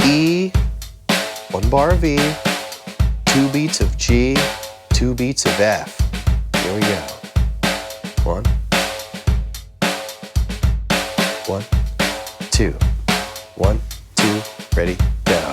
E, 1 bar of E, 2 beats of G, 2 beats of F. Here we go. 1, 1, 2, 1, 2, ready, go.